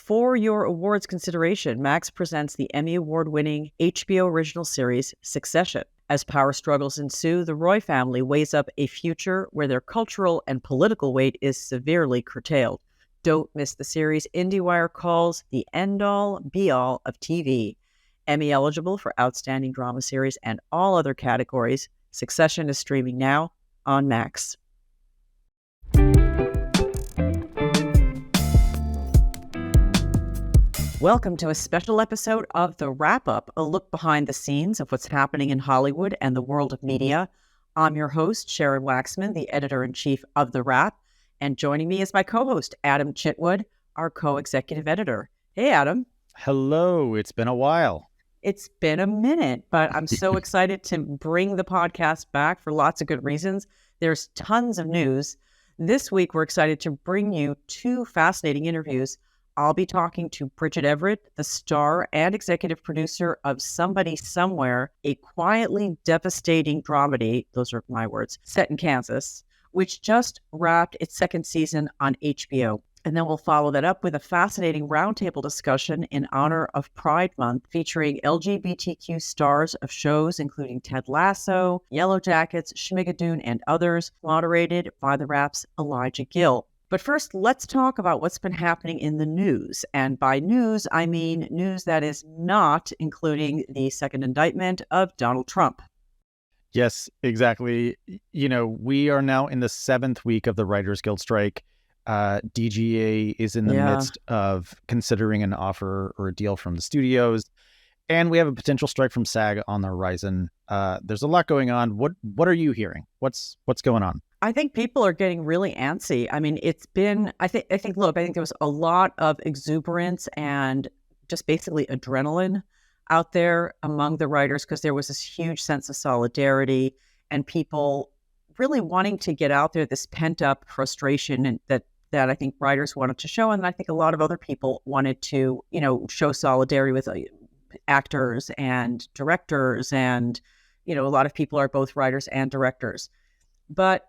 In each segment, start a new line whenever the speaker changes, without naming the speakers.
For your awards consideration, Max presents the Emmy Award-winning HBO original series Succession. As power struggles ensue, the Roy family weighs up a future where their cultural and political weight is severely curtailed. Don't miss the series IndieWire calls the end-all, be-all of TV. Emmy eligible for Outstanding Drama Series and all other categories. Succession is streaming now on Max. Welcome to a special episode of The Wrap-Up, a look behind the scenes of what's happening in Hollywood and the world of media. I'm your host, Sharon Waxman, the editor-in-chief of The Wrap, and joining me is my co-host, Adam Chitwood, our co-executive editor. Hey, Adam.
Hello. It's been a while.
It's been a minute, but I'm so excited to bring the podcast back for lots of good reasons. There's tons of news. This week, we're excited to bring you two fascinating interviews. I'll be talking to Bridget Everett, the star and executive producer of Somebody Somewhere, a quietly devastating dramedy, those are my words, set in Kansas, which just wrapped its second season on HBO. And then we'll follow that up with a fascinating roundtable discussion in honor of Pride Month, featuring LGBTQ stars of shows including Ted Lasso, Yellow Jackets, Schmigadoon, and others, moderated by The Wrap's Elijah Gill. But first, let's talk about what's been happening in the news. And by news, I mean news that is not including the second indictment of Donald Trump.
Yes, exactly. You know, we are now in the 7th week of the Writers Guild strike. DGA is in the midst of considering an offer or a deal from the studios. And we have a potential strike from SAG on the horizon. There's a lot going on. What are you hearing? What's going on?
I think people are getting really antsy. I mean, it's been, I think there was a lot of exuberance and just basically adrenaline out there among the writers because there was this huge sense of solidarity and people really wanting to get out there, this pent up frustration and that I think writers wanted to show. And I think a lot of other people wanted to, show solidarity with actors and directors. And, a lot of people are both writers and directors. But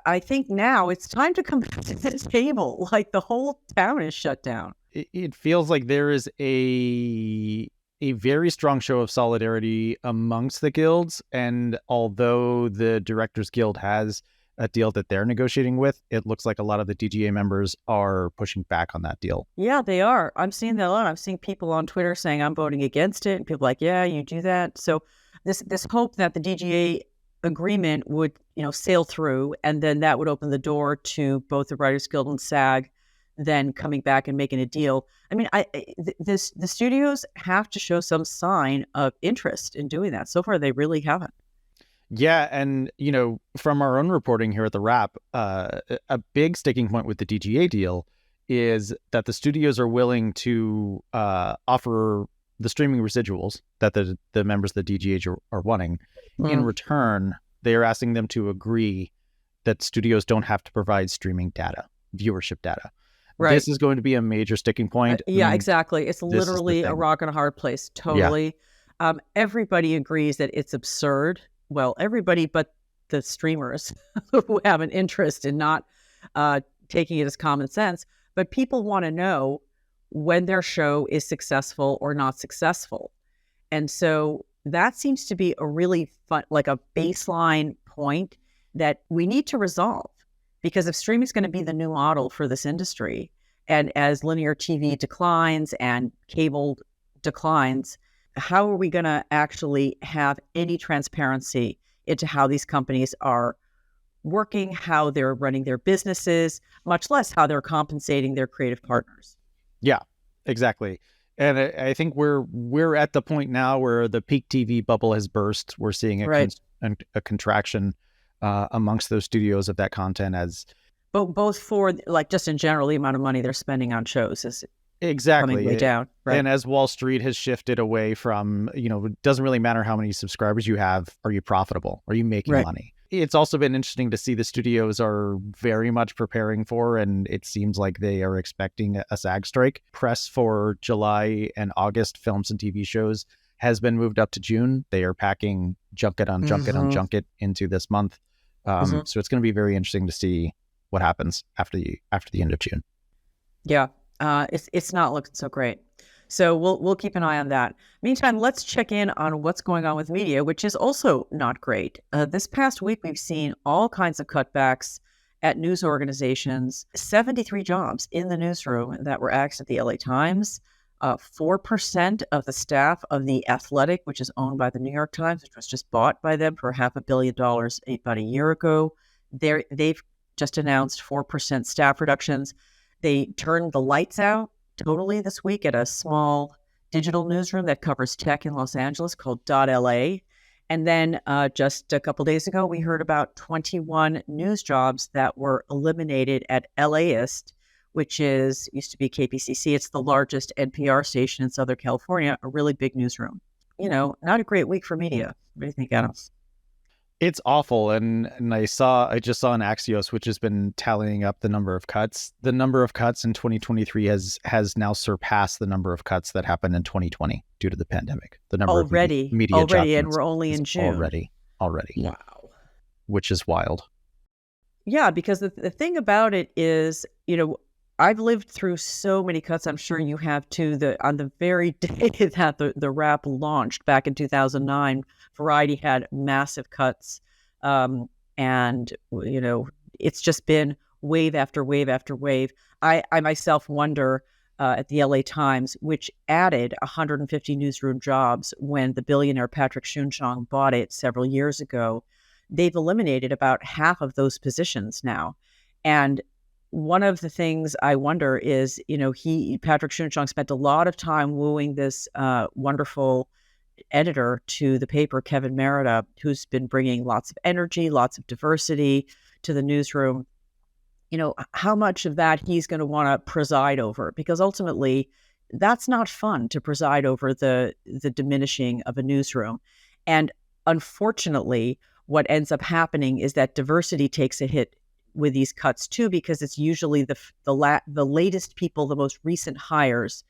I think now it's time to come back to the table. Like the whole town is shut down.
It feels like there is a very strong show of solidarity amongst the guilds. And although the Directors Guild has a deal that they're negotiating with, it looks like a lot of the DGA members are pushing back on that deal.
Yeah, they are. I'm seeing that a lot. I'm seeing people on Twitter saying I'm voting against it. And people are like, yeah, you do that. So this hope that the DGA agreement would, sail through, and then that would open the door to both the Writers Guild and SAG then coming back and making a deal. I mean, the studios have to show some sign of interest in doing that. So far, they really haven't.
Yeah, and from our own reporting here at The Wrap, a big sticking point with the DGA deal is that the studios are willing to offer the streaming residuals that the members of the DGA are wanting. In return, they are asking them to agree that studios don't have to provide streaming data, viewership data. Right. This is going to be a major sticking point.
Exactly. It's literally a rock and a hard place. Totally. Yeah. Everybody agrees that it's absurd. Well, everybody but the streamers who have an interest in not taking it as common sense. But people want to know when their show is successful or not successful. And so that seems to be a really fun, like a baseline point that we need to resolve. Because if streaming is going to be the new model for this industry, and as linear TV declines and cable declines, how are we going to actually have any transparency into how these companies are working, how they're running their businesses, much less how they're compensating their creative partners?
Yeah, exactly. And I think we're at the point now where the peak TV bubble has burst. We're seeing a contraction amongst those studios of that content as
both for like just in general the amount of money they're spending on shows is
coming
way down. Right.
And as Wall Street has shifted away from it doesn't really matter how many subscribers you have. Are you profitable? Are you making money? It's also been interesting to see the studios are very much preparing for, and it seems like they are expecting a SAG strike. Press for July and August films and TV shows has been moved up to June. They are packing junket on junket on junket into this month. So it's going to be very interesting to see what happens after the end of June.
Yeah. It's not looking so great. So we'll keep an eye on that. Meantime, let's check in on what's going on with media, which is also not great. This past week, we've seen all kinds of cutbacks at news organizations. 73 jobs in the newsroom that were axed at the LA Times. 4% of the staff of The Athletic, which is owned by the New York Times, which was just bought by them for $500 million about a year ago. They've just announced 4% staff reductions. They turned the lights out totally this week at a small digital newsroom that covers tech in Los Angeles called .LA. And then just a couple days ago, we heard about 21 news jobs that were eliminated at LAist, which used to be KPCC. It's the largest NPR station in Southern California, a really big newsroom. Not a great week for media. What do you think, Adam?
It's awful. And I just saw an Axios, which has been tallying up the number of cuts. The number of cuts in 2023 has now surpassed the number of cuts that happened in 2020 due to the pandemic. The number of media
already, and we're only in June.
Already.
Wow.
Which is wild.
Yeah, because the thing about it is, I've lived through so many cuts. I'm sure you have too. On the very day that the Wrap launched back in 2009, Variety had massive cuts, and it's just been wave after wave after wave. I myself wonder at the LA Times, which added 150 newsroom jobs when the billionaire Patrick Soon-Shiong bought it several years ago. They've eliminated about half of those positions now, and one of the things I wonder is, Patrick Soon-Shiong spent a lot of time wooing this wonderful editor to the paper, Kevin Merida, who's been bringing lots of energy, lots of diversity to the newsroom. How much of that he's going to want to preside over, because ultimately that's not fun to preside over the diminishing of a newsroom. And unfortunately, what ends up happening is that diversity takes a hit with these cuts too, because it's usually the latest people, the most recent hires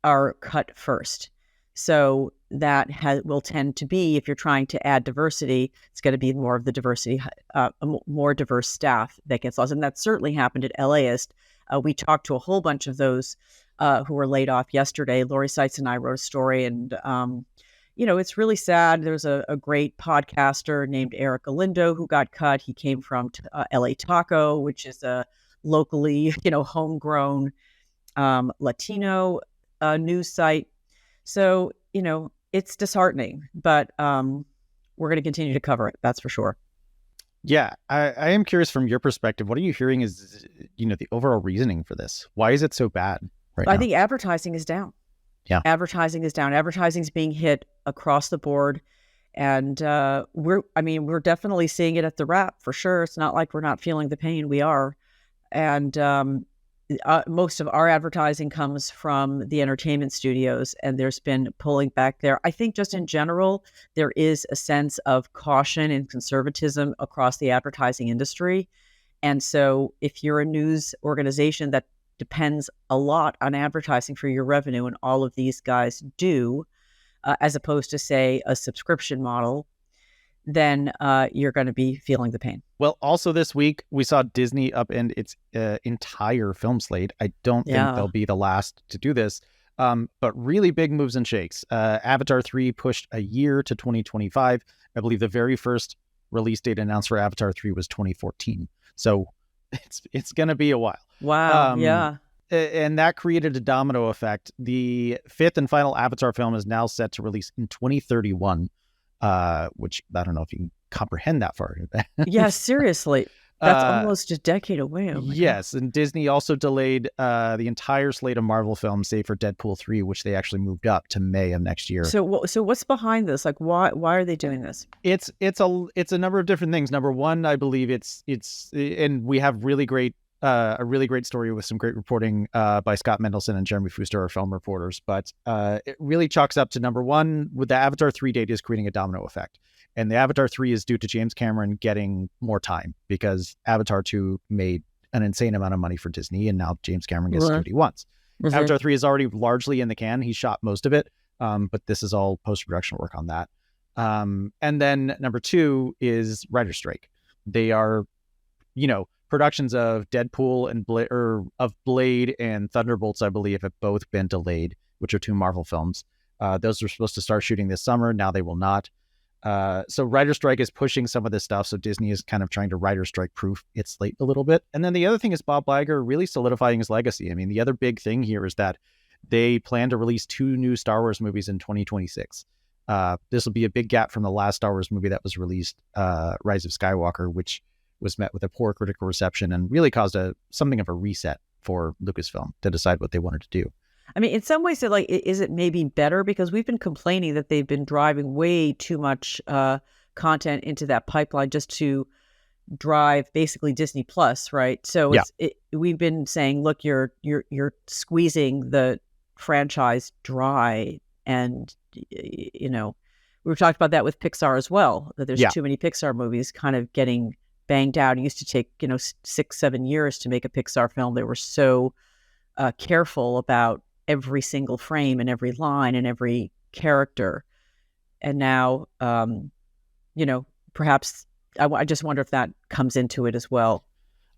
are cut first. So that will tend to be, if you're trying to add diversity, it's going to be more of the diversity, more diverse staff that gets lost. And that certainly happened at LAist. We talked to a whole bunch of those who were laid off yesterday. Lori Seitz and I wrote a story, and it's really sad. There's a great podcaster named Eric Galindo who got cut. He came from LA Taco, which is a locally, homegrown Latino news site. So, it's disheartening, but we're going to continue to cover it. That's for sure.
Yeah, I am curious from your perspective. What are you hearing is, the overall reasoning for this? Why is it so bad right now?
I think advertising is down.
Yeah.
Advertising is down. Advertising is being hit across the board. And we're definitely seeing it at the Wrap for sure. It's not like we're not feeling the pain. We are. And most of our advertising comes from the entertainment studios, and there's been pulling back there. I think just in general, there is a sense of caution and conservatism across the advertising industry. And so if you're a news organization that depends a lot on advertising for your revenue, and all of these guys do, as opposed to, say, a subscription model, then you're going to be feeling the pain.
Well, also this week, we saw Disney upend its entire film slate. I don't think they'll be the last to do this, but really big moves and shakes. Avatar 3 pushed a year to 2025. I believe the very first release date announced for Avatar 3 was 2014. So it's going to be a while.
Wow, yeah.
And that created a domino effect. The fifth and final Avatar film is now set to release in 2031. Which I don't know if you can comprehend that far.
Yeah, seriously. That's almost a decade away.
Yes, and Disney also delayed the entire slate of Marvel films, save for Deadpool 3, which they actually moved up to May of next year.
So what's behind this? Like, why are they doing this?
It's a number of different things. Number one, I believe it's and we have a really great story with some great reporting by Scott Mendelson and Jeremy Fuster, our film reporters. But it really chalks up to, number one, with the Avatar 3 date is creating a domino effect. And the Avatar 3 is due to James Cameron getting more time, because Avatar 2 made an insane amount of money for Disney, and now James Cameron gets what he wants. Mm-hmm. Avatar 3 is already largely in the can. He shot most of it, but this is all post-production work on that. And then number two is writer's strike. They are, productions of Deadpool and of Blade and Thunderbolts, I believe, have both been delayed, which are 2 Marvel films. Those were supposed to start shooting this summer. Now they will not. So writer strike is pushing some of this stuff. So Disney is kind of trying to writer strike proof its slate a little bit. And then the other thing is Bob Iger really solidifying his legacy. I mean, the other big thing here is that they plan to release 2 new Star Wars movies in 2026. This will be a big gap from the last Star Wars movie that was released, Rise of Skywalker, which was met with a poor critical reception and really caused something of a reset for Lucasfilm to decide what they wanted to do.
I mean, in some ways, is it maybe better? Because we've been complaining that they've been driving way too much content into that pipeline just to drive basically Disney Plus, right? So we've been saying, look, you're squeezing the franchise dry, and we've talked about that with Pixar as well. That there's too many Pixar movies kind of getting banged out. It used to take 6-7 years to make a Pixar film. They were so careful about every single frame and every line and every character. And now, perhaps I just wonder if that comes into it as well.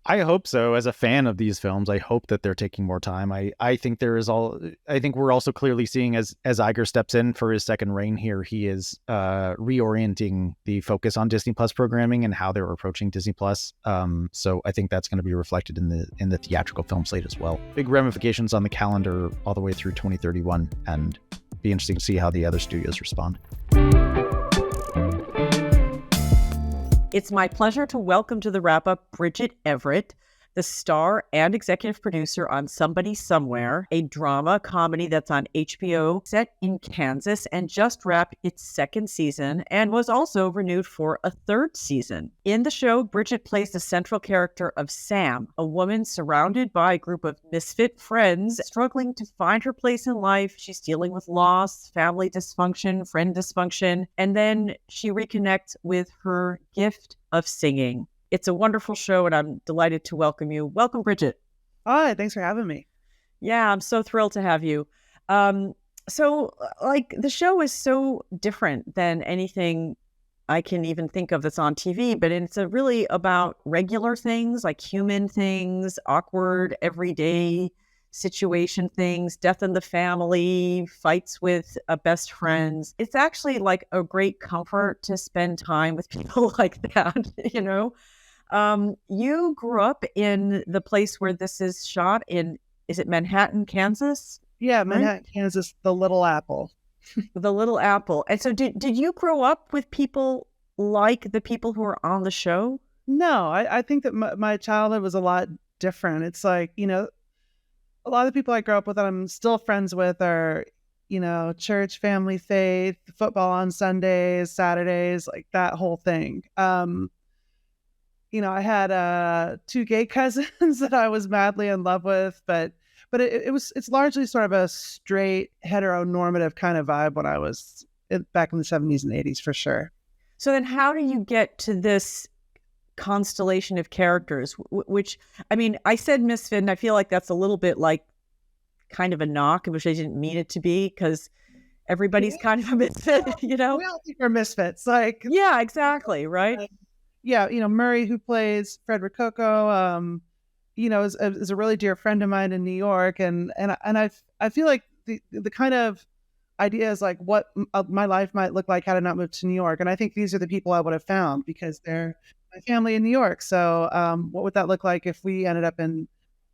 I hope so. As a fan of these films, I hope that they're taking more time. I think we're also clearly seeing as Iger steps in for his second reign here, he is reorienting the focus on Disney Plus programming and how they're approaching Disney Plus. So I think that's going to be reflected in the theatrical film slate as well. Big ramifications on the calendar all the way through 2031, and be interesting to see how the other studios respond.
It's my pleasure to welcome to the wrap-up Bridget Everett, the star and executive producer on Somebody Somewhere, a drama comedy that's on HBO, set in Kansas, and just wrapped its second season and was also renewed for a third season. In the show, Bridget plays the central character of Sam, a woman surrounded by a group of misfit friends struggling to find her place in life. She's dealing with loss, family dysfunction, friend dysfunction, and then she reconnects with her gift of singing. It's a wonderful show, and I'm delighted to welcome you. Welcome, Bridget.
Hi, thanks for having me.
Yeah, I'm so thrilled to have you. So the show is so different than anything I can even think of that's on TV, but it's really about regular things, like human things, awkward, everyday situation things, death in the family, fights with best friends. It's actually like a great comfort to spend time with people like that, You grew up in the place where this is shot is it Manhattan, Kansas?
Yeah, Manhattan, right? Kansas, the Little Apple.
The Little Apple. And so did you grow up with people like the people who are on the show?
No, I think that my childhood was a lot different. It's like, a lot of the people I grew up with that I'm still friends with are, church, family, faith, football on Sundays, Saturdays, like that whole thing. I had 2 gay cousins that I was madly in love with, but it's largely sort of a straight heteronormative kind of vibe when I was back in the 70s and 80s for sure.
So then how do you get to this constellation of characters, which, I mean, I said misfit, and I feel like that's a little bit like kind of a knock, which I didn't mean it to be, because everybody's kind of a misfit,
We all think we're misfits.
Yeah, exactly, right?
Murray, who plays Fred Rococo, is a really dear friend of mine in New York, and I feel like the kind of idea is like what my life might look like had I not moved to New York, and I think these are the people I would have found because they're my family in New York. So what would that look like if we ended up in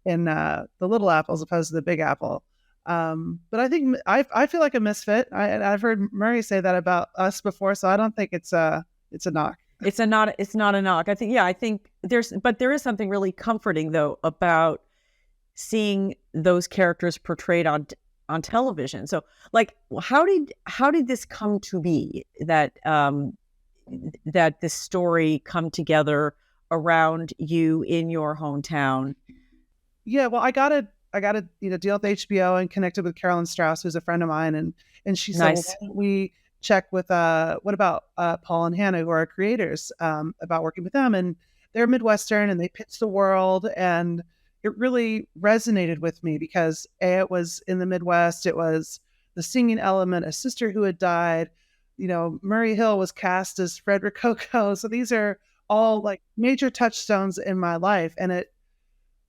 the Little Apple as opposed to the Big Apple? But I think I feel like a misfit. I've heard Murray say that about us before, so I don't think it's a knock.
It's not a knock. I think there is something really comforting though about seeing those characters portrayed on television. So how did this come to be that this story come together around you in your hometown?
Yeah, well, I got to deal with HBO and connected with Carolyn Strauss, who's a friend of mine, and she said,
nice.
Well, why don't we check with what about Paul and Hannah, who are our creators, about working with them, and they're Midwestern and they pitched the world, and it really resonated with me because it was in the Midwest, it was the singing element, a sister who had died, Murray Hill was cast as Fred Rococo, so these are all like major touchstones in my life. And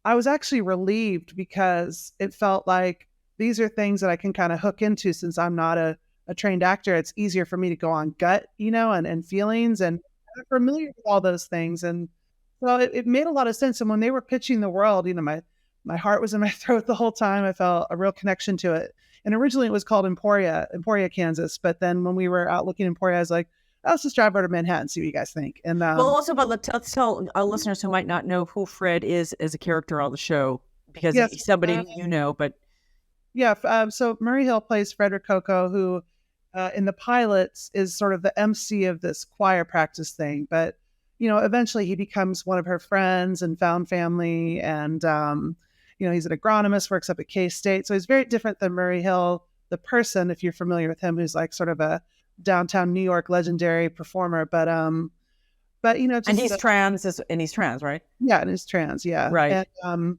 I was actually relieved because it felt like these are things that I can kind of hook into since I'm not a trained actor. It's easier for me to go on gut, and feelings, and I'm familiar with all those things. And so it made a lot of sense. And when they were pitching the world, my heart was in my throat the whole time. I felt a real connection to it. And originally it was called Emporia, Kansas. But then when we were out looking in Emporia, I was like, let's just drive over to Manhattan, see what you guys think. And
but let's tell our listeners who might not know who Fred is as a character on the show, because he's somebody but
so Murray Hill plays Fred Rococo, who in the pilots is sort of the MC of this choir practice thing. But eventually he becomes one of her friends and found family, and he's an agronomist, works up at K-State. So he's very different than Murray Hill, the person, if you're familiar with him, who's like sort of a downtown New York legendary performer. But and
he's trans, right?
Yeah, and he's trans, yeah.
Right. And,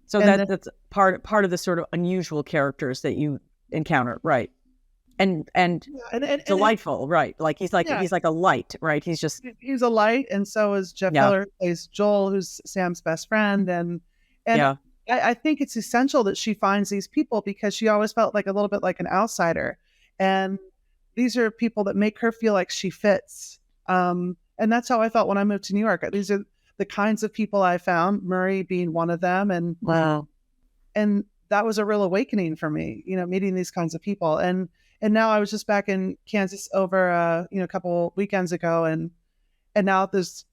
so that's part of the sort of unusual characters that you encounter, right? And delightful, right? Like he's like a light, right? He's a
light, and so is Jeff Heller, who plays Joel, who's Sam's best friend, and I think it's essential that she finds these people because she always felt like a little bit like an outsider, and these are people that make her feel like she fits. And that's how I felt when I moved to New York. These are the kinds of people I found, Murray being one of them, and
wow,
and that was a real awakening for me, meeting these kinds of people. And now I was just back in Kansas over a couple weekends ago, and now there's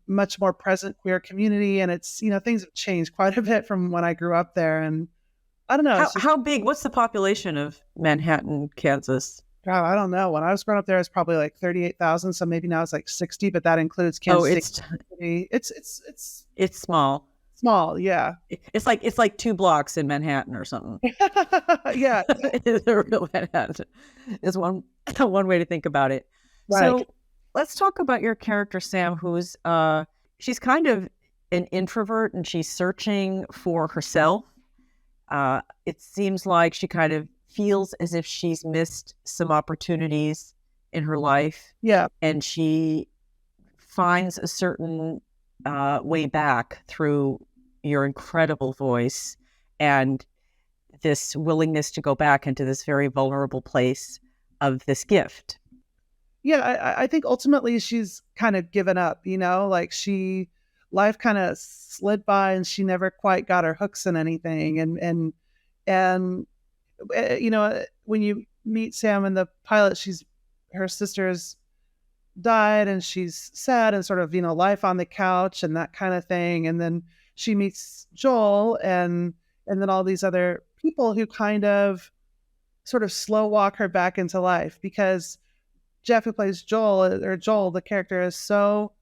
much more present queer community, and it's things have changed quite a bit from when I grew up there. And I don't know
how big. What's the population of Manhattan, Kansas?
God, I don't know. When I was growing up there, it was probably like 38,000. So maybe now it's like 60, but that includes Kansas City.
It's small.
Small, yeah.
It's like 2 blocks in Manhattan or something.
Yeah.
It's a real Manhattan. Is one way to think about it.
Right.
So let's talk about your character, Sam, who's she's kind of an introvert and she's searching for herself. It seems like she kind of feels as if she's missed some opportunities in her life.
Yeah.
And she finds a certain way back through your incredible voice and this willingness to go back into this very vulnerable place of this gift.
Yeah, I think ultimately she's kind of given up, like life kind of slid by and she never quite got her hooks in anything. And when you meet Sam in the pilot, her sister's died and she's sad and sort of, life on the couch and that kind of thing. And then she meets Joel and then all these other people who kind of sort of slow walk her back into life, because Jeff, who plays Joel, the character, is so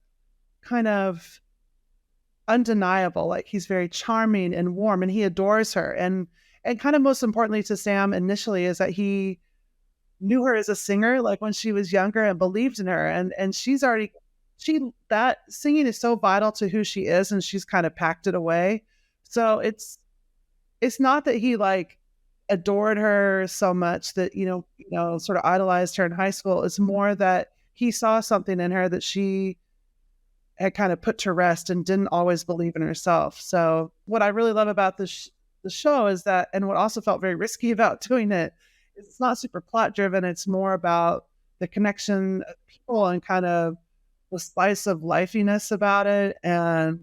kind of undeniable. Like he's very charming and warm and he adores her. And kind of most importantly to Sam initially is that he knew her as a singer, like when she was younger, and believed in her. And that singing is so vital to who she is, and she's kind of packed it away. So it's not that he like adored her so much that, sort of idolized her in high school. It's more that he saw something in her that she had kind of put to rest and didn't always believe in herself. So what I really love about the show is that, and what also felt very risky about doing it, it's not super plot driven. It's more about the connection of people and kind of the spice of lifiness about it. And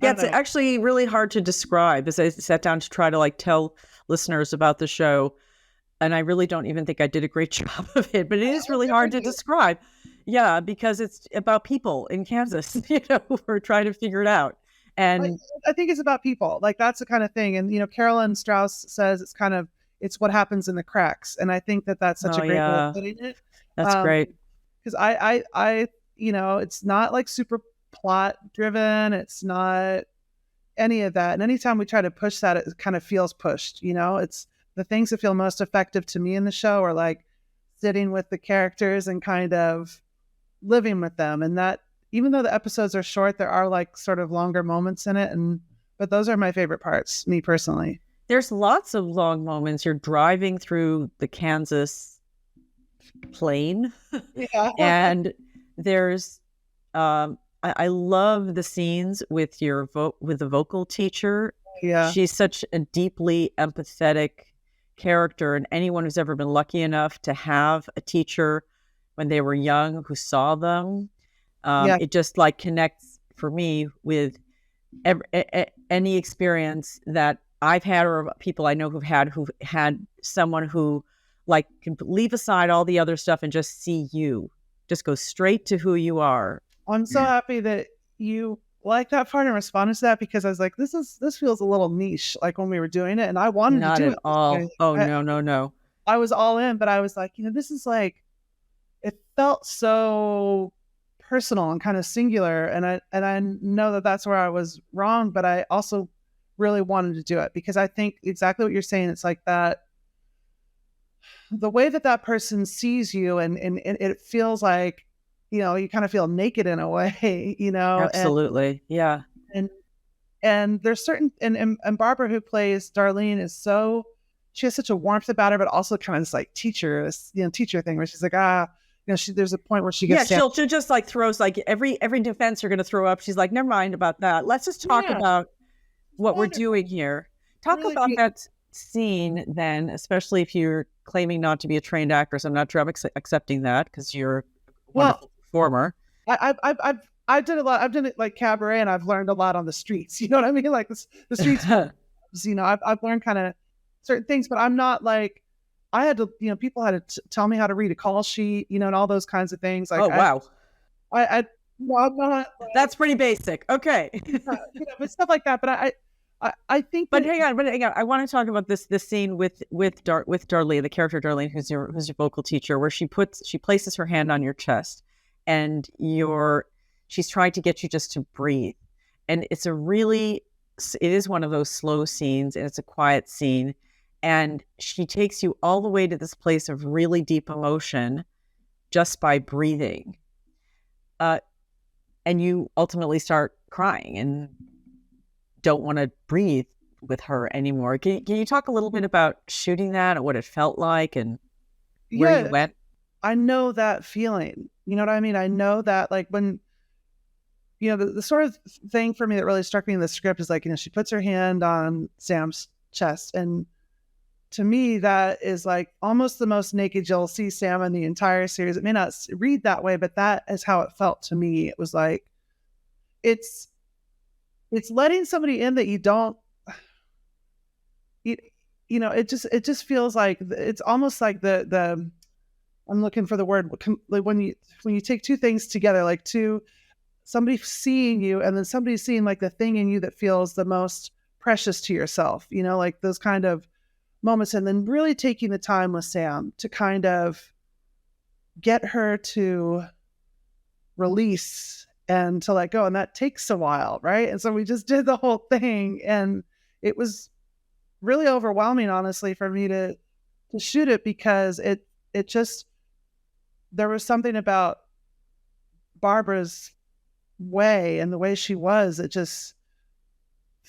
it's actually really hard to describe as I sat down to try to like tell listeners about the show. And I really don't even think I did a great job of it, but it is really hard to describe. Yeah, because it's about people in Kansas, who are trying to figure it out. And
I think it's about people. Like that's the kind of thing. And, Carolyn Strauss says it's what happens in the cracks. And I think that's such a great way of putting it.
That's great.
Because I it's not like super plot driven. It's not any of that. And anytime we try to push that, it kind of feels pushed. It's the things that feel most effective to me in the show are like sitting with the characters and kind of living with them. And that, even though the episodes are short, there are like sort of longer moments in it. But those are my favorite parts, me personally.
There's lots of long moments. You're driving through the Kansas plain.
Yeah.
And there's I love the scenes with your with the vocal teacher.
Yeah.
She's such a deeply empathetic character, and anyone who's ever been lucky enough to have a teacher when they were young who saw them, it just like connects for me with any experience that I've had or people I know who've had someone who like can leave aside all the other stuff and just see you, just go straight to who you are.
I'm so happy that you like that part and responded to that, because I was like, this feels a little niche, like when we were doing it, and I wanted
Not
to do
at
it.
all. Oh, no.
I was all in, but I was like, this is like, it felt so personal and kind of singular, and I know that that's where I was wrong, but I also really wanted to do it because I think exactly what you're saying. It's like that, the way that person sees you, and it feels like, you kind of feel naked in a way,
Absolutely. Yeah.
And there's certain, and Barbara, who plays Darlene, she has such a warmth about her, but also kind of this like teacher thing where she's like, there's a point where she gets
she'll just like throws like every defense you're going to throw up. She's like, never mind about that. Let's just talk about what we're doing here. Talk really about that scene then, especially if you're claiming not to be a trained actress. I'm not sure I'm accepting that because you're a wonderful performer.
I did a lot. I've done it like cabaret, and I've learned a lot on the streets. You know what I mean? Like the streets, I've learned kind of certain things, but I'm not like, I had to, people had to tell me how to read a call sheet, and all those kinds of things. Like,
wow.
I'm not. Like,
that's pretty basic. Okay.
But stuff like that. But I think.
But hang on. I want to talk about this scene with Darlene, the character Darlene, who's your vocal teacher, where she places her hand on your chest, and she's trying to get you just to breathe, and it is one of those slow scenes, and it's a quiet scene, and she takes you all the way to this place of really deep emotion just by breathing, and you ultimately start crying and don't want to breathe with her anymore. Can you talk a little bit about shooting that and what it felt like and where you went?
I know that feeling. You know what I mean? I know that, like, when, the sort of thing for me that really struck me in the script is like, she puts her hand on Sam's chest, and to me, that is like almost the most naked you'll see Sam in the entire series. It may not read that way, but that is how it felt to me. It was like, it's letting somebody in that you don't, it just feels like, it's almost like the I'm looking for the word, like when you take two things together, like somebody seeing you and then somebody seeing like the thing in you that feels the most precious to yourself, like those kind of moments, and then really taking the time with Sam to kind of get her to release and to let go. And that takes a while, right? And so we just did the whole thing, and it was really overwhelming, honestly, for me to shoot it, because it just, there was something about Barbara's way and the way she was, I just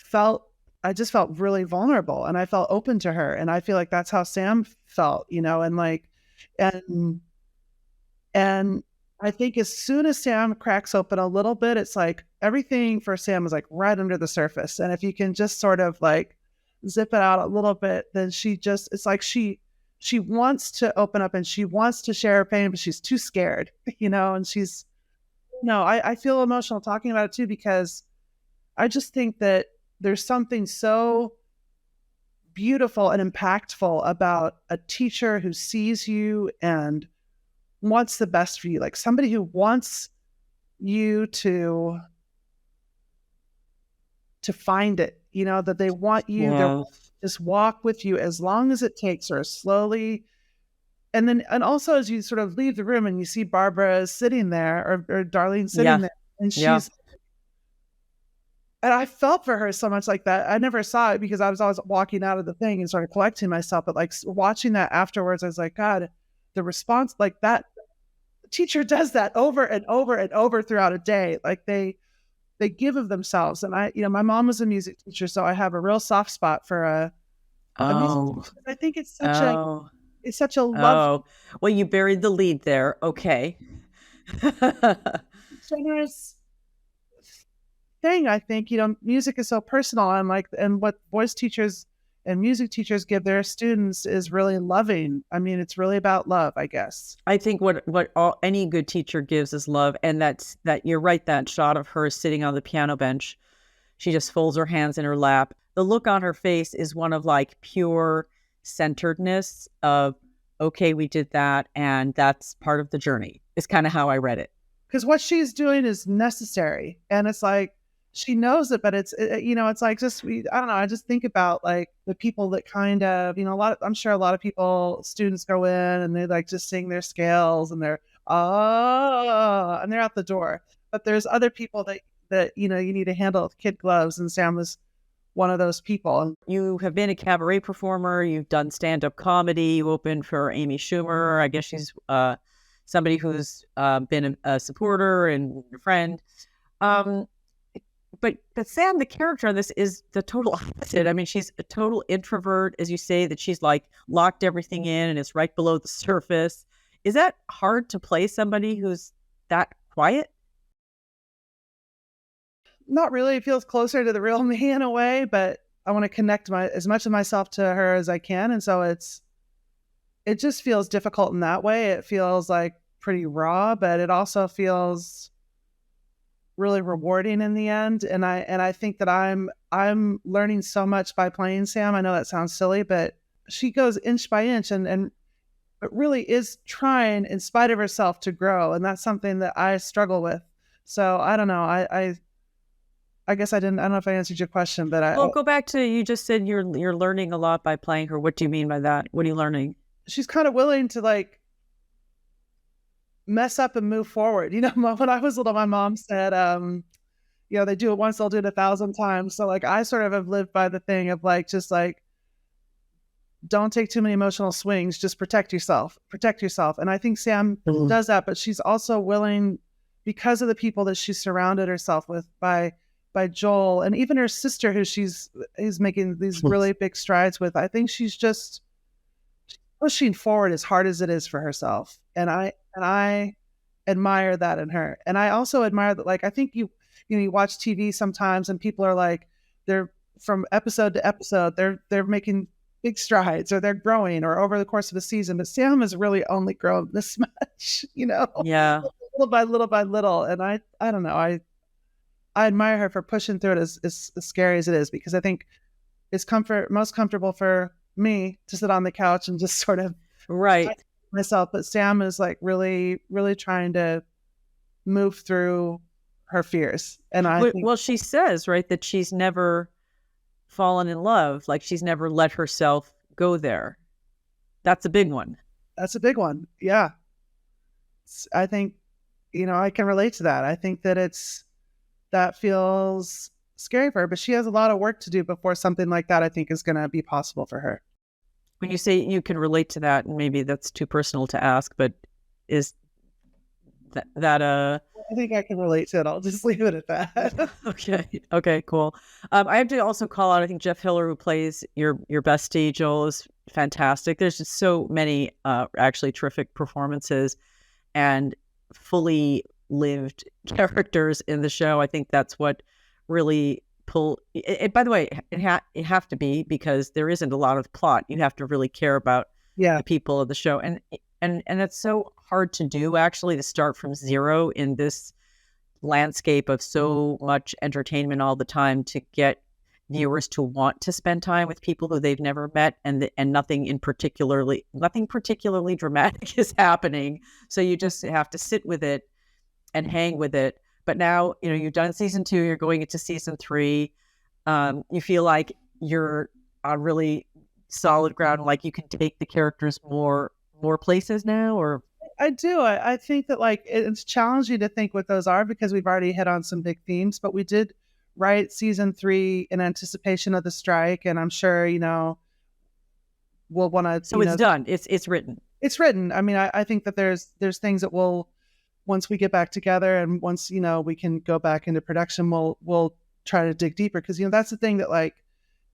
felt really vulnerable, and I felt open to her. And I feel like that's how Sam felt, and like, and I think as soon as Sam cracks open a little bit, it's like everything for Sam is like right under the surface. And if you can just sort of like zip it out a little bit, then it's like she wants to open up and she wants to share her pain, but she's too scared, and I feel emotional talking about it too, because I just think that there's something so beautiful and impactful about a teacher who sees you and wants the best for you, like somebody who wants you to find it, that they want you to just walk with you as long as it takes, or slowly. And also as you sort of leave the room and you see Barbara sitting there, or Darlene sitting there, and and I felt for her so much like that. I never saw it because I was always walking out of the thing and sort of collecting myself. But like watching that afterwards, I was like, God, the response, like that, the teacher does that over and over and over throughout a day. Like they give of themselves. And I, my mom was a music teacher, so I have a real soft spot for a music teacher. I think it's such a love.
Oh, well, you buried the lead there. Okay.
Generous, thing. I think, music is so personal, and what voice teachers and music teachers give their students is really loving. I mean, it's really about love, I guess.
I think what any good teacher gives is love, and that you're right. That shot of her sitting on the piano bench, she just folds her hands in her lap. The look on her face is one of like pure centeredness of, okay, we did that, and that's part of the journey. It's kind of how I read it.
Because what she's doing is necessary, and it's like she knows it, but it's it's like I don't know. I just think about like the people that kind of I'm sure a lot of students go in and they like just sing their scales and they're and they're out the door. But there's other people that you need to handle with kid gloves, and Sam was one of those people.
You have been a cabaret performer. You've done stand-up comedy. You opened for Amy Schumer. I guess she's somebody who's been a supporter and a friend. But Sam, the character on this, is the total opposite. I mean, she's a total introvert, as you say, that she's like locked everything in and it's right below the surface. Is that hard to play somebody who's that quiet?
Not really. It feels closer to the real me in a way, but I want to connect as much of myself to her as I can. And so it just feels difficult in that way. It feels like pretty raw, but it also feels really rewarding in the end. And I think that I'm learning so much by playing Sam. I know that sounds silly, but she goes inch by inch and but really is trying in spite of herself to grow. And that's something that I struggle with. So I don't know. I guess I don't know if I answered your question, but
Well, go back to, you just said you're learning a lot by playing her. What do you mean by that? What are you learning?
She's kind of willing to like mess up and move forward. When I was little, my mom said, they do it once, they'll do it 1,000 times. So like, I sort of have lived by the thing of like, just like, don't take too many emotional swings, just protect yourself. And I think Sam does that, but she's also willing, because of the people that she's surrounded herself with by Joel and even her sister, who she's making these really big strides with. I think she's just pushing forward as hard as it is for herself. And I admire that in her. And I also admire that, like, I think you watch TV sometimes and people are like, they're from episode to episode, they're making big strides, or they're growing, or over the course of a season. But Sam has really only grown this much,
Yeah.
little by little by little. And I don't know. I admire her for pushing through it as scary as it is, because I think it's most comfortable for me to sit on the couch and just sort of
right
myself. But Sam is like really, really trying to move through her fears. And
well, she says, right, that she's never fallen in love. Like, she's never let herself go there. That's a big one.
That's a big one. Yeah. I think, I can relate to that. I think that feels scary for her, but she has a lot of work to do before something like that, I think, is going to be possible for her.
When you say you can relate to that, and maybe that's too personal to ask, but is that
I think I can relate to it. I'll just leave it at that.
Okay, cool. I have to also call out, I think Jeff Hiller, who plays your bestie Joel, is fantastic. There's just so many actually terrific performances and fully lived characters in the show. I think that's what really pull it. By the way, it have to be, because there isn't a lot of plot. You have to really care about the people of the show, and it's so hard to do, actually, to start from zero in this landscape of so much entertainment all the time, to get viewers to want to spend time with people who they've never met, and nothing particularly dramatic is happening. So you just have to sit with it and hang with it. But now, you've done season 2, you're going into season 3. You feel like you're on really solid ground, like you can take the characters more places now, or?
I do. I think that, like, it's challenging to think what those are, because we've already hit on some big themes, but we did write season 3 in anticipation of the strike. And I'm sure, we'll want to,
so it's done. It's written.
It's written. I mean, I think that there's things that we'll, once we get back together and once, we can go back into production, we'll try to dig deeper. Cause that's the thing that, like,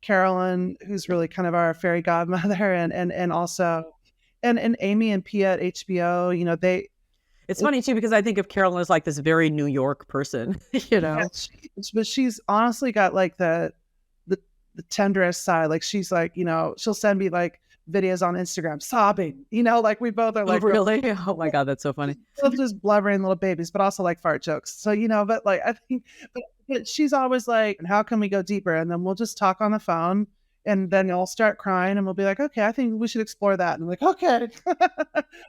Carolyn, who's really kind of our fairy godmother, and also, and Amy and Pia at HBO,
It's funny too, because I think of Carolyn as like this very New York person, you know?
Yeah, but she's honestly got like the tenderest side. Like she's like, you know, she'll send me like videos on Instagram sobbing, you know, like we both are like,
oh, really? Oh my God, that's so funny.
Both just blubbering little babies, but also like fart jokes. So, you know, but like I think but she's always like, how can we go deeper? And then we'll just talk on the phone and then I'll start crying and we'll be like, okay, I think we should explore that. And I'm like, okay.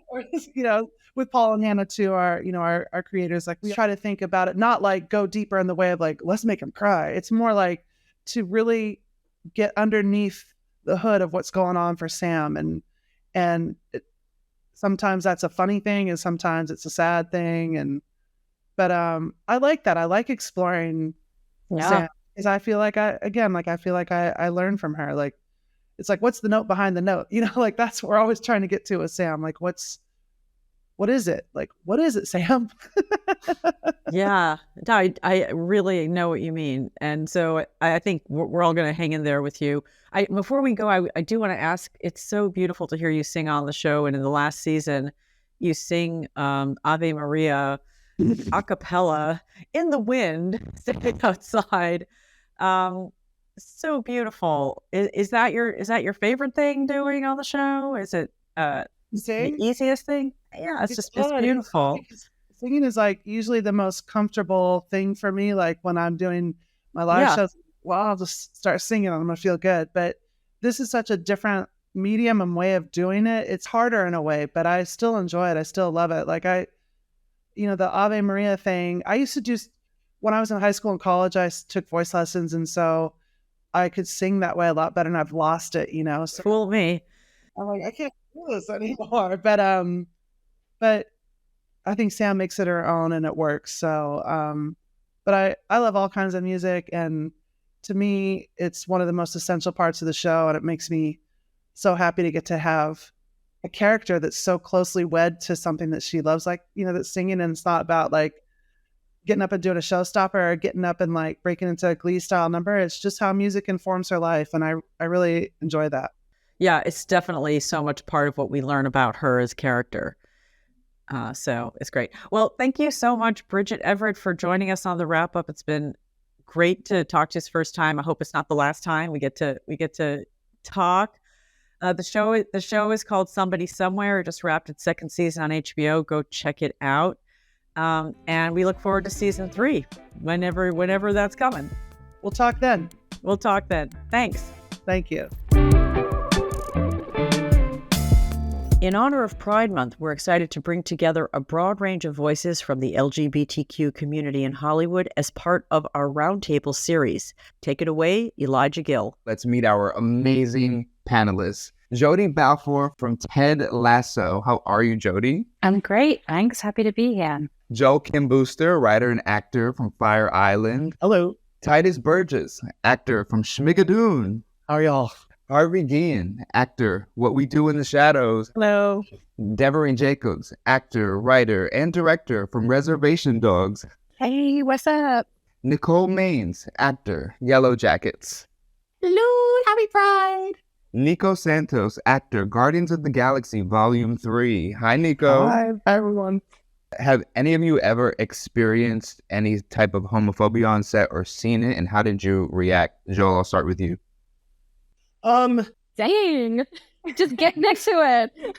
Or you know, with Paul and Hannah too, our, you know, our creators, like we try to think about it, not like go deeper in the way of like, let's make them cry. It's more like to really get underneath the hood of what's going on for Sam. And sometimes that's a funny thing and sometimes it's a sad thing. But I like that. I like exploring Sam because I feel like I learn from her. Like, it's like, what's the note behind the note? You know, like that's what we're always trying to get to with Sam. Like, what is it? Like, what is it, Sam?
Yeah, I really know what you mean. And so I think we're all going to hang in there with you. Before we go, I do want to ask, it's so beautiful to hear you sing on the show. And in the last season, you sing Ave Maria a cappella in the wind, sitting outside. So beautiful. Is that your favorite thing doing on the show? Is it the easiest thing? Yeah, it's beautiful.
Singing is like usually the most comfortable thing for me. Like when I'm doing my live shows, well, I'll just start singing and I'm gonna feel good. But this is such a different medium and way of doing it. It's harder in a way, but I still enjoy it. I still love it. Like the Ave Maria thing, I used to do when I was in high school and college, I took voice lessons. And so I could sing that way a lot better and I've lost it, you know? So
fool me.
I'm like, I can't do this anymore. But I think Sam makes it her own and it works. So, but I love all kinds of music. And to me, it's one of the most essential parts of the show. And it makes me so happy to get to have a character that's so closely wed to something that she loves, like, you know, that's singing. And it's not about like getting up and doing a showstopper or getting up and like breaking into a Glee style number. It's just how music informs her life. And I really enjoy that.
Yeah, it's definitely so much part of what we learn about her as character. So it's great. Well, thank you so much, Bridget Everett, for joining us on the wrap up. It's been great to talk to you this first time. I hope it's not the last time we get to talk. The show is called Somebody Somewhere. It just wrapped its second season on HBO. Go check it out. And we look forward to season 3 whenever that's coming.
We'll talk then.
Thanks.
Thank you.
In honor of Pride Month, we're excited to bring together a broad range of voices from the LGBTQ community in Hollywood as part of our Roundtable series. Take it away, Elijah Gill.
Let's meet our amazing panelists. Jodie Balfour from Ted Lasso. How are you, Jodie?
I'm great. Thanks. Happy to be here.
Joe Kim Booster, writer and actor from Fire Island.
Hello.
Tituss Burgess, actor from Schmigadoon.
How are y'all?
Harvey Guillén, actor, What We Do in the Shadows.
Hello.
Devery Jacobs, actor, writer, and director from Reservation Dogs.
Hey, what's up?
Nicole Maines, actor, Yellow Jackets.
Hello, happy Pride.
Nico Santos, actor, Guardians of the Galaxy Volume 3. Hi, Nico.
Hi, everyone.
Have any of you ever experienced any type of homophobia on set or seen it, and how did you react? Joel, I'll start with you.
Dang. Just get next to it.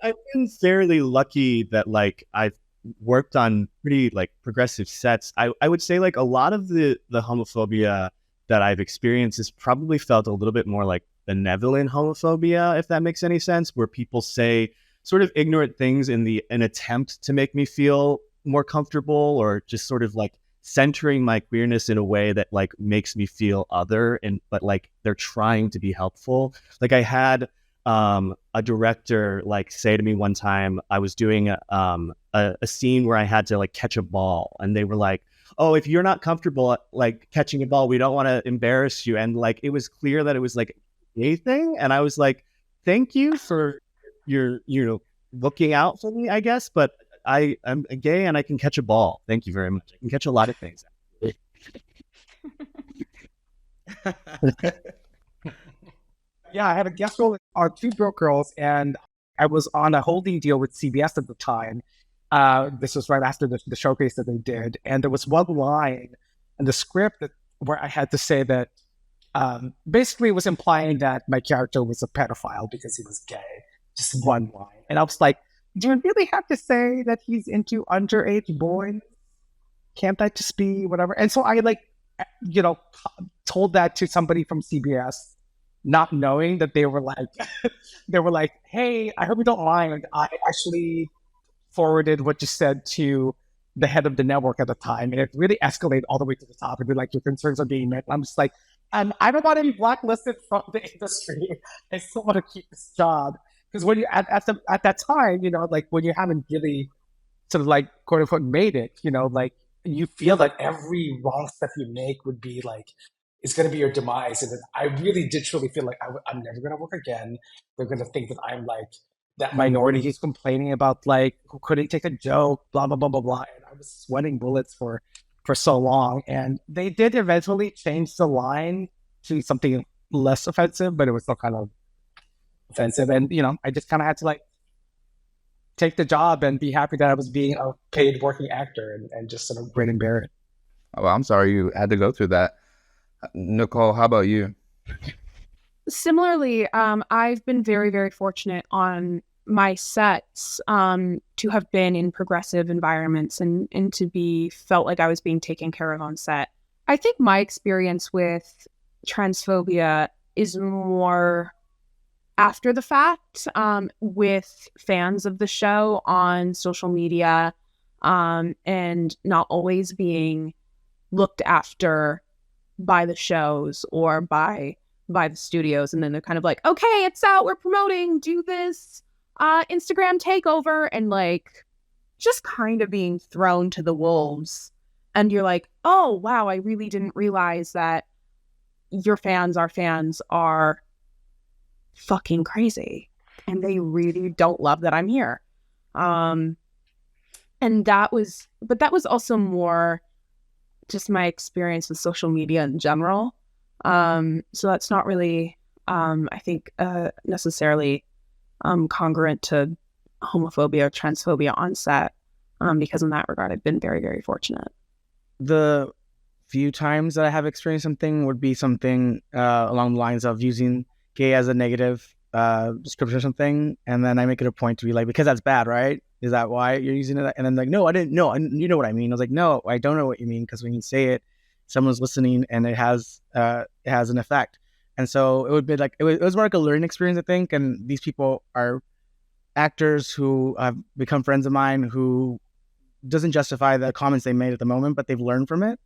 I've been fairly lucky that like I've worked on pretty like progressive sets. I would say like a lot of the homophobia that I've experienced has probably felt a little bit more like benevolent homophobia, if that makes any sense, where people say sort of ignorant things in an attempt to make me feel more comfortable, or just sort of like centering my queerness in a way that like makes me feel other, but like they're trying to be helpful. Like I had a director like say to me one time, I was doing a scene where I had to like catch a ball, and they were like, oh, if you're not comfortable like catching a ball, we don't want to embarrass you. And like it was clear that it was like a gay thing, and I was like, thank you for your looking out for me, I guess, but I'm gay and I can catch a ball. Thank you very much. I can catch a lot of things.
Yeah, I had a guest role. Our two broke girls, and I was on a holding deal with CBS at the time. This was right after the showcase that they did. And there was one line in the script where I had to say that basically it was implying that my character was a pedophile because he was gay. Just one line. And I was like, do you really have to say that he's into underage boys? Can't that just be whatever? And so I told that to somebody from CBS, not knowing that they were like, hey, I hope you don't mind. I actually forwarded what you said to the head of the network at the time, and it really escalated all the way to the top. And be like, your concerns are being met. And I'm just like, I don't want to be blacklisted from the industry. I still want to keep this job. Because when you at that time, when you haven't really sort of like quote unquote made it, you feel that every wrong step you make would be like, it's going to be your demise. And then I really did truly feel like I'm never going to work again. They're going to think that I'm like that minority who's complaining about like who couldn't take a joke, blah, blah, blah, blah, blah. And I was sweating bullets for so long. And they did eventually change the line to something less offensive, but it was still kind of offensive. And, I just kind of had to like take the job and be happy that I was being a paid working actor and just sort of grin and bear it.
Oh, well, I'm sorry you had to go through that. Nicole, how about you?
Similarly, I've been very, very fortunate on my sets to have been in progressive environments and to be felt like I was being taken care of on set. I think my experience with transphobia is more after the fact, with fans of the show on social media, and not always being looked after by the shows or by the studios. And then they're kind of like, okay, it's out, we're promoting, do this Instagram takeover, and like just kind of being thrown to the wolves. And you're like, oh wow, I really didn't realize that our fans are fucking crazy and they really don't love that I'm here. And that was also more just my experience with social media in general. So that's not really I think necessarily congruent to homophobia or transphobia on set, because in that regard I've been very, very fortunate.
The few times that I have experienced something would be something along the lines of using gay as a negative description or something, and then I make it a point to be like, because that's bad, right? Is that why you're using it? And then like, no, I didn't know. You know what I mean? I was like, no, I don't know what you mean, because when you say it, someone's listening and it has an effect. And so it would be like, it was more like a learning experience, I think. And these people are actors who have become friends of mine who doesn't justify the comments they made at the moment, but they've learned from it.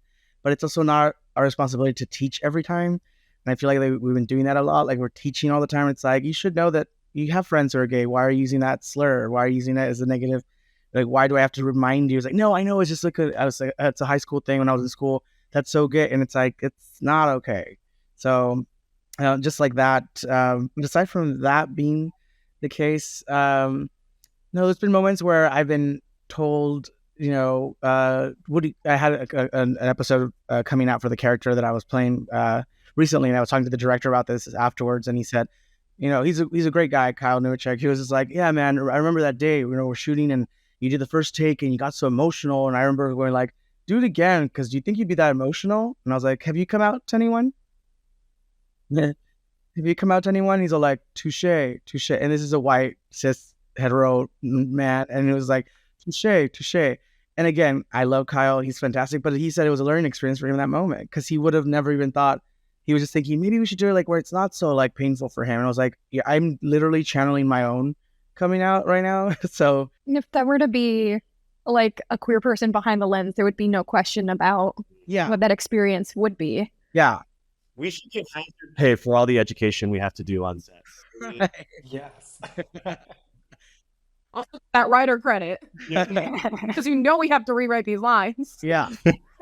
But it's also not our responsibility to teach every time. And I feel like we've been doing that a lot. Like we're teaching all the time. It's like, you should know that you have friends who are gay. Why are you using that slur? Why are you using that as a negative? Like, why do I have to remind you? It's like, no, I know. It's just like it's a high school thing when I was in school. That's so gay. And it's like, it's not okay. So just like that. But aside from that being the case, no, there's been moments where I've been told, I had an episode coming out for the character that I was playing recently, and I was talking to the director about this afterwards, and he said, he's a great guy, Kyle Newacek. He was just like, yeah, man, I remember that day, we're shooting and you did the first take and you got so emotional, and I remember going like, do it again, because do you think you'd be that emotional? And I was like, have you come out to anyone? Have you come out to anyone? He's all like, touche. And this is a white, cis, hetero man, and it was like, touche. And again, I love Kyle. He's fantastic. But he said it was a learning experience for him in that moment, because he would have never even thought. He was just thinking, maybe we should do it like where it's not so like painful for him. And I was like, yeah, I'm literally channeling my own coming out right now. So
if that were to be like a queer person behind the lens, there would be no question about what that experience would be.
Yeah.
We should get pay for all the education we have to do on set.
Yes.
Also, that writer credit, because we have to rewrite these lines.
Yeah.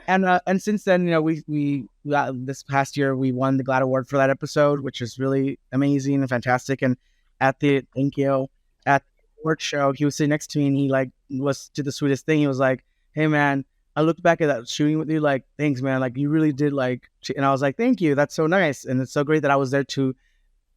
And since then, we this past year we won the GLAAD Award for that episode, which is really amazing and fantastic. And at the award show, he was sitting next to me, and he like did the sweetest thing. He was like, "Hey man, I looked back at that shooting with you, like, thanks man, like you really did like." And I was like, "Thank you, that's so nice, and it's so great that I was there to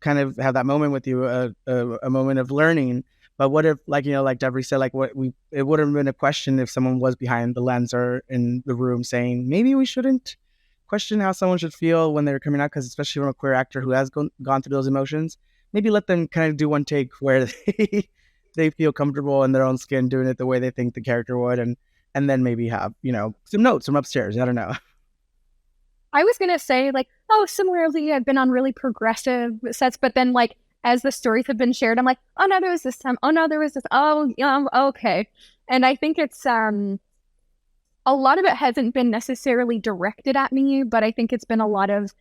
kind of have that moment with you, a moment of learning." But what if, like, like Devery said, like it would have been a question if someone was behind the lens or in the room saying, maybe we shouldn't question how someone should feel when they're coming out, because especially from a queer actor who has gone through those emotions, maybe let them kind of do one take where they feel comfortable in their own skin doing it the way they think the character would, and then maybe have, some notes from upstairs. I don't know.
I was going to say, like, oh, similarly, I've been on really progressive sets, but then, like, as the stories have been shared, I'm like, oh, no, there was this time. Oh, no, there was this. Oh, yeah, okay. And I think it's, a lot of it hasn't been necessarily directed at me, but I think it's been a lot of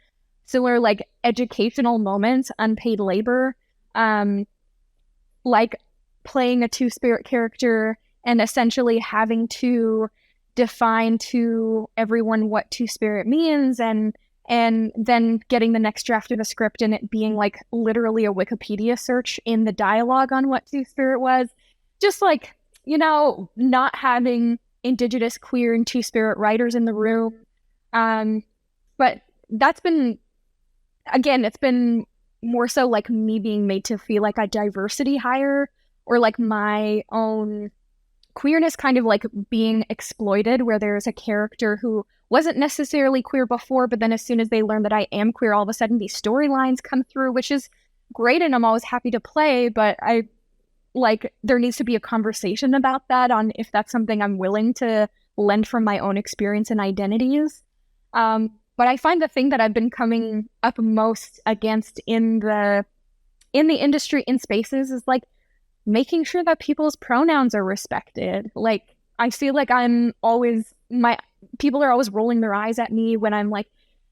similar, like, educational moments, unpaid labor, like playing a two-spirit character and essentially having to define to everyone what two-spirit means, and then getting the next draft of a script and it being like literally a Wikipedia search in the dialogue on what two-spirit was. Just like, not having Indigenous, queer, and two-spirit writers in the room. But that's been, again, it's been more so like me being made to feel like a diversity hire, or like my own queerness kind of like being exploited, where there's a character who wasn't necessarily queer before, but then as soon as they learn that I am queer, all of a sudden these storylines come through, which is great and I'm always happy to play, but there needs to be a conversation about that, on if that's something I'm willing to lend from my own experience and identities. But I find the thing that I've been coming up most against in the industry, in spaces, is like making sure that people's pronouns are respected. Like, I feel like people are always rolling their eyes at me when I'm like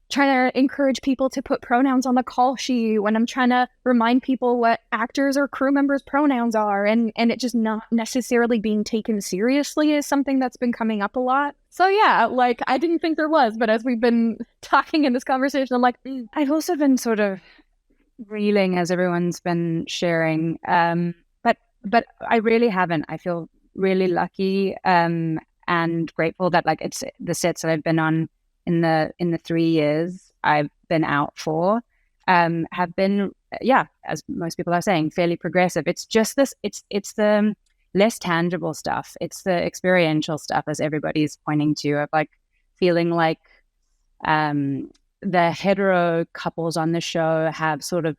trying to encourage people to put pronouns on the call sheet, when I'm trying to remind people what actors or crew members' pronouns are, and it just not necessarily being taken seriously is something that's been coming up a lot. So yeah, like, I didn't think there was, but as we've been talking in this conversation, I'm like,
I've also been sort of reeling as everyone's been sharing. But I really haven't. I feel really lucky and grateful that, like, it's the sets that I've been on in the 3 years I've been out for have been, as most people are saying, fairly progressive. It's just this, it's the less tangible stuff. It's the experiential stuff, as everybody's pointing to, of like feeling like the hetero couples on the show have sort of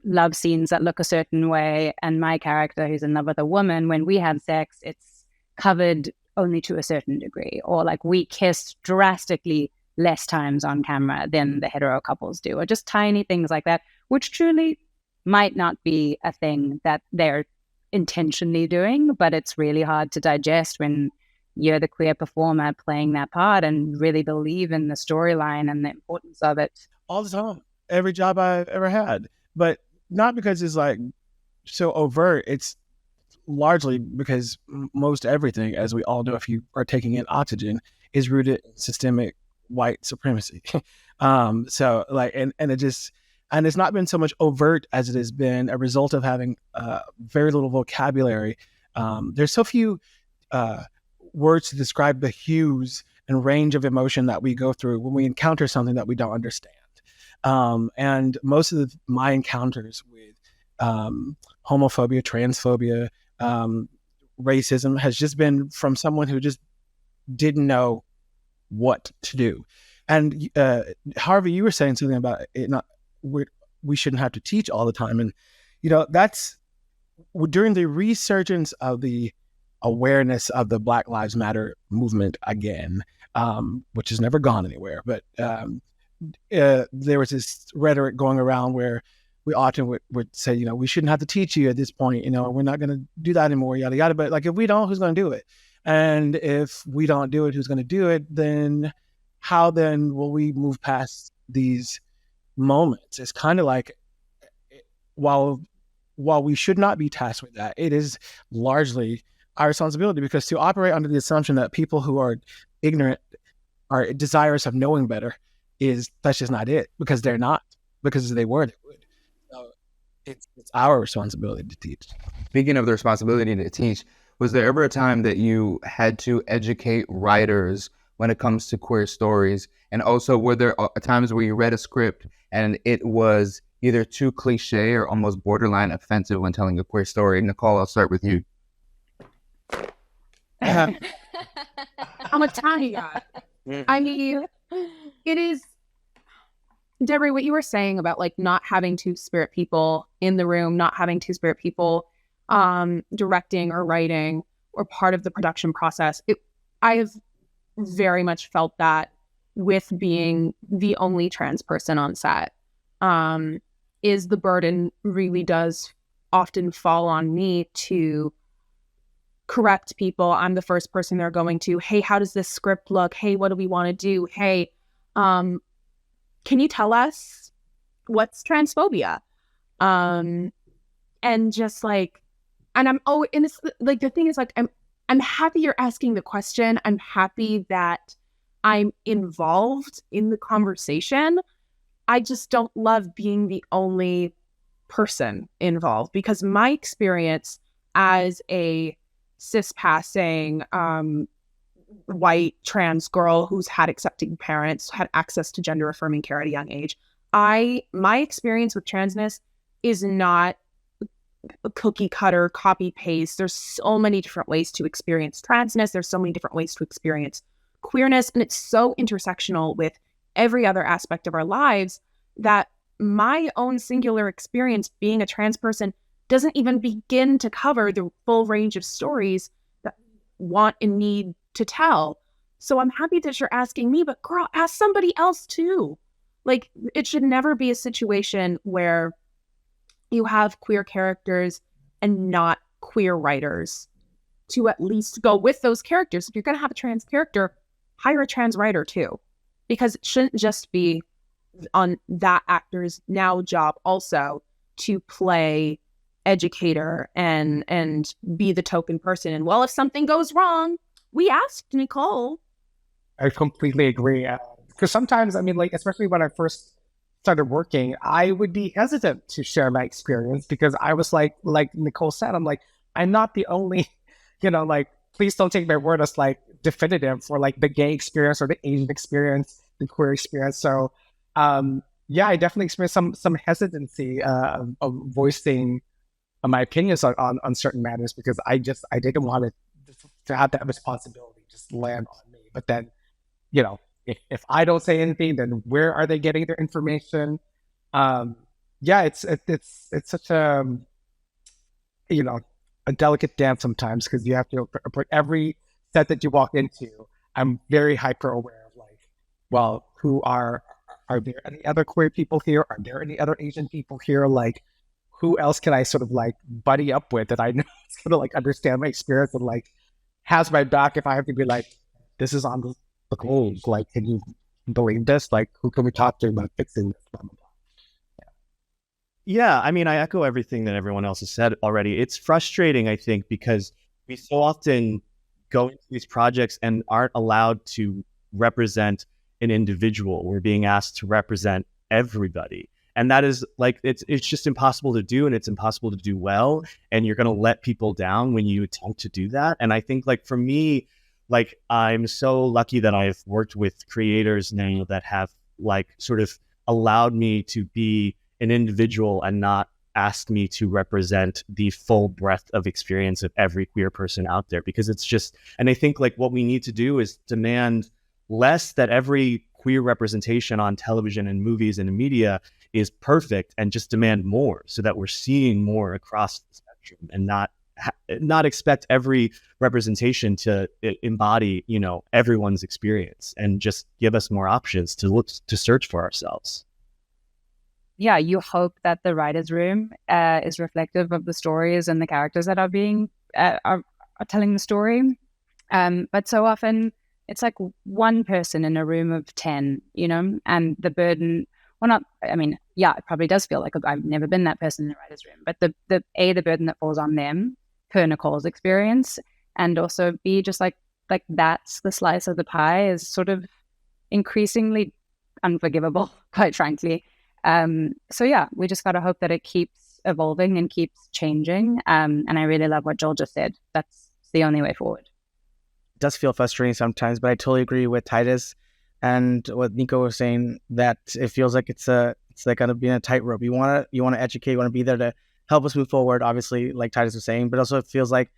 love scenes that look a certain way, and my character, who's in love with a woman, when we have sex, it's covered only to a certain degree, or like we kiss drastically less times on camera than the hetero couples do, or just tiny things like that, which truly might not be a thing that they're intentionally doing, but it's really hard to digest when you're the queer performer playing that part and really believe in the storyline and the importance of it.
All the time, every job I've ever had. But not because it's like so overt. It's largely because most everything, as we all know if you are taking in oxygen, is rooted in systemic white supremacy. So like, and it just, and it's not been so much overt as it has been a result of having very little vocabulary. There's so few words to describe the hues and range of emotion that we go through when we encounter something that we don't understand. And most of my encounters with homophobia, transphobia, racism has just been from someone who just didn't know what to do. And Harvey, you were saying something about it not, we shouldn't have to teach all the time. And, that's during the resurgence of the awareness of the Black Lives Matter movement again, which has never gone anywhere. But there was this rhetoric going around where we often would say, we shouldn't have to teach you at this point, we're not going to do that anymore, yada, yada. But like, if we don't, who's going to do it? And if we don't do it, who's going to do it? Then how then will we move past these moments? It's kind of like, while we should not be tasked with that, it is largely our responsibility, because to operate under the assumption that people who are ignorant are desirous of knowing better that's just not it, because they're not, because if they were, they would. So it's our responsibility to teach.
Speaking of the responsibility to teach, was there ever a time that you had to educate writers when it comes to queer stories? And also, were there times where you read a script and it was either too cliche or almost borderline offensive when telling a queer story? Nicole, I'll start with you.
I'm a tiny guy. I mean, it is, Devery, what you were saying about like not having two spirit people in the room, not having two spirit people directing or writing or part of the production process. I have very much felt that with being the only trans person on set. Is the burden really does often fall on me to correct people. I'm the first person they're going to, hey, how does this script look? Hey, what do we want to do? Hey, can you tell us what's transphobia? And just like, and and it's like, the thing is like, I'm happy you're asking the question. I'm happy that I'm involved in the conversation. I just don't love being the only person involved, because my experience as a cis-passing white trans girl who's had accepting parents, had access to gender affirming care at a young age, my experience with transness is not a cookie cutter copy paste. There's so many different ways to experience transness. There's so many different ways to experience queerness, and it's so intersectional with every other aspect of our lives that my own singular experience being a trans person doesn't even begin to cover the full range of stories that we want and need to tell. So I'm happy that you're asking me, but girl, ask somebody else too. Like, it should never be a situation where you have queer characters and not queer writers to at least go with those characters. If you're going to have a trans character, hire a trans writer too, because it shouldn't just be on that actor's now job also to play educator and be the token person. And well, if something goes wrong, we asked Nicole.
I completely agree. Because sometimes, I mean, like, especially when I first started working, I would be hesitant to share my experience because I was like Nicole said, I'm like, I'm not the only, like, please don't take my word as like definitive for like the gay experience or the Asian experience, the queer experience. So, yeah, I definitely experienced some hesitancy of voicing my opinions on certain matters because I didn't want it to have that responsibility just land on me. But then, if I don't say anything, then where are they getting their information? Yeah, it's such a delicate dance sometimes because you have to put every set that you walk into. I'm very hyper aware of like, well, are there any other queer people here? Are there any other Asian people here? Like, who else can I sort of like buddy up with that I know is going to like understand my experience and like has my back if I have to be like, this is on the page. Like, can you believe this? Like, who can we talk to about fixing this? Blah, blah, blah.
Yeah, I mean, I echo everything that everyone else has said already. It's frustrating, I think, because we so often go into these projects and aren't allowed to represent an individual. We're being asked to represent everybody. And that is like, it's just impossible to do, and it's impossible to do well. And you're going to let people down when you attempt to do that. And I think like for me, like I'm so lucky that I've worked with creators now that have like sort of allowed me to be an individual and not asked me to represent the full breadth of experience of every queer person out there. Because it's just, and I think like what we need to do is demand less that every queer representation on television and movies and in media is perfect, and just demand more so that we're seeing more across the spectrum and not expect every representation to embody, everyone's experience, and just give us more options to search for ourselves.
Yeah, you hope that the writer's room is reflective of the stories and the characters that are being are telling the story. But so often it's like one person in a room of 10, and the burden. Well, not. I mean, yeah, it probably does feel like I've never been that person in the writer's room. But the burden that falls on them per Nicole's experience, and also B, just like that's the slice of the pie is sort of increasingly unforgivable, quite frankly. So yeah, we just got to hope that it keeps evolving and keeps changing. And I really love what Joel just said. That's the only way forward.
It does feel frustrating sometimes, but I totally agree with Tituss. And what Nico was saying, that it feels like it's like kind of being a tightrope. You want to educate, you want to be there to help us move forward, obviously, like Tituss was saying, but also it feels like,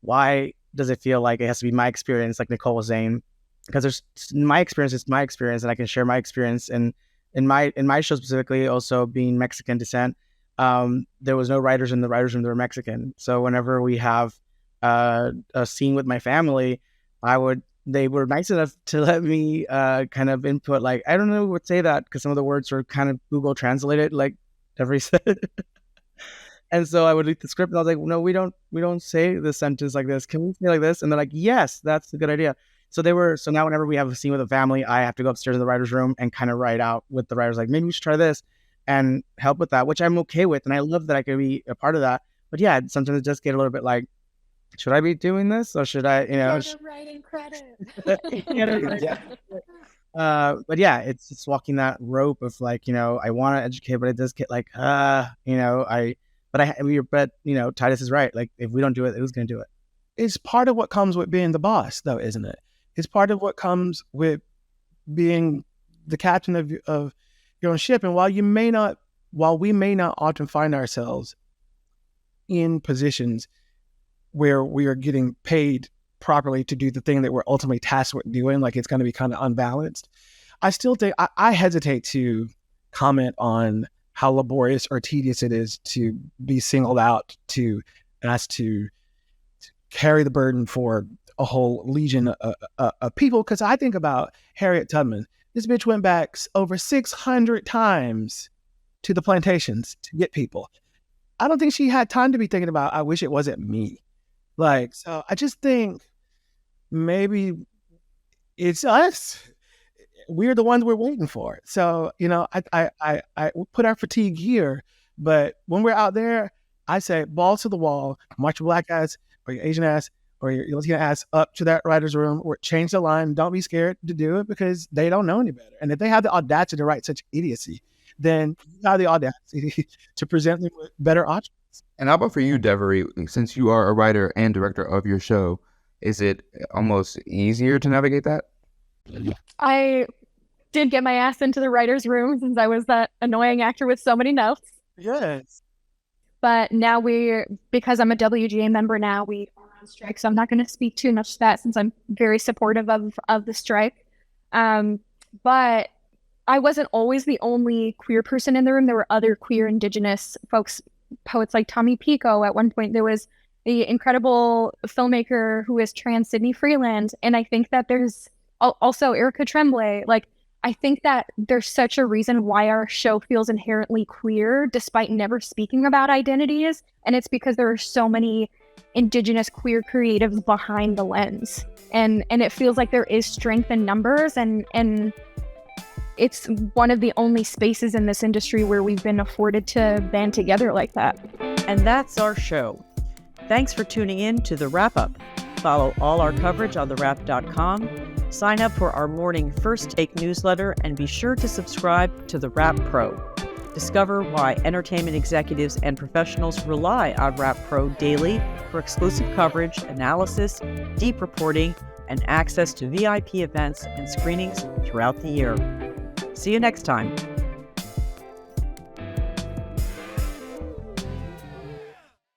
why does it feel like it has to be my experience, like Nicole was saying? Because there's my experience, it's my experience, and I can share my experience. And in my show specifically, also being Mexican descent, there was no writers in the writers' room that were Mexican. So whenever we have a scene with my family, they were nice enough to let me kind of input, like, I don't know what to say that, because some of the words were kind of Google translated, like Devery said. And so I would read the script and I was like, no, we don't say this sentence like this. Can we say like this? And they're like, yes, that's a good idea. So now whenever we have a scene with a family, I have to go upstairs to the writer's room and kind of write out with the writers, like, maybe we should try this and help with that, which I'm okay with. And I love that I could be a part of that. But yeah, sometimes it just get a little bit like, should I be doing this, or should I,
writing credit.
But yeah, it's just walking that rope of like, I want to educate, but it does get like, but Tituss is right. Like, if we don't do it, who's going to do it?
It's part of what comes with being the boss, though, isn't it? It's part of what comes with being the captain of your own ship. And while we may not often find ourselves in positions where we are getting paid properly to do the thing that we're ultimately tasked with doing, like it's going to be kind of unbalanced, I still think I hesitate to comment on how laborious or tedious it is to be singled out, to ask to carry the burden for a whole legion of people. Because I think about Harriet Tubman. This bitch went back over 600 times to the plantations to get people. I don't think she had time to be thinking about, I wish it wasn't me. Like, so I just think maybe it's us. We're the ones we're waiting for. So, I put our fatigue here, but when we're out there, I say balls to the wall, march your black ass or your Asian ass or your Latino ass up to that writer's room, or change the line. Don't be scared to do it, because they don't know any better. And if they have the audacity to write such idiocy, then you have the audacity to present them with better options.
And how about for you, Devery, since you are a writer and director of your show, is it almost easier to navigate that?
I did get my ass into the writer's room since I was that annoying actor with so many notes.
Yes.
But now because I'm a WGA member now, we are on strike. So I'm not going to speak too much to that, since I'm very supportive of the strike. But I wasn't always the only queer person in the room. There were other queer Indigenous folks, poets like Tommy Pico. At one point, there was the incredible filmmaker who is trans, Sydney Freeland. And I think that there's also Erica Tremblay. Like, I think that there's such a reason why our show feels inherently queer, despite never speaking about identities. And it's because there are so many Indigenous queer creatives behind the lens. And it feels like there is strength in numbers, and it's one of the only spaces in this industry where we've been afforded to band together like that.
And that's our show. Thanks for tuning in to The Wrap-Up. Follow all our coverage on TheWrap.com. Sign up for our morning First Take newsletter, and be sure to subscribe to The Wrap Pro. Discover why entertainment executives and professionals rely on Wrap Pro daily for exclusive coverage, analysis, deep reporting, and access to VIP events and screenings throughout the year. See you next time.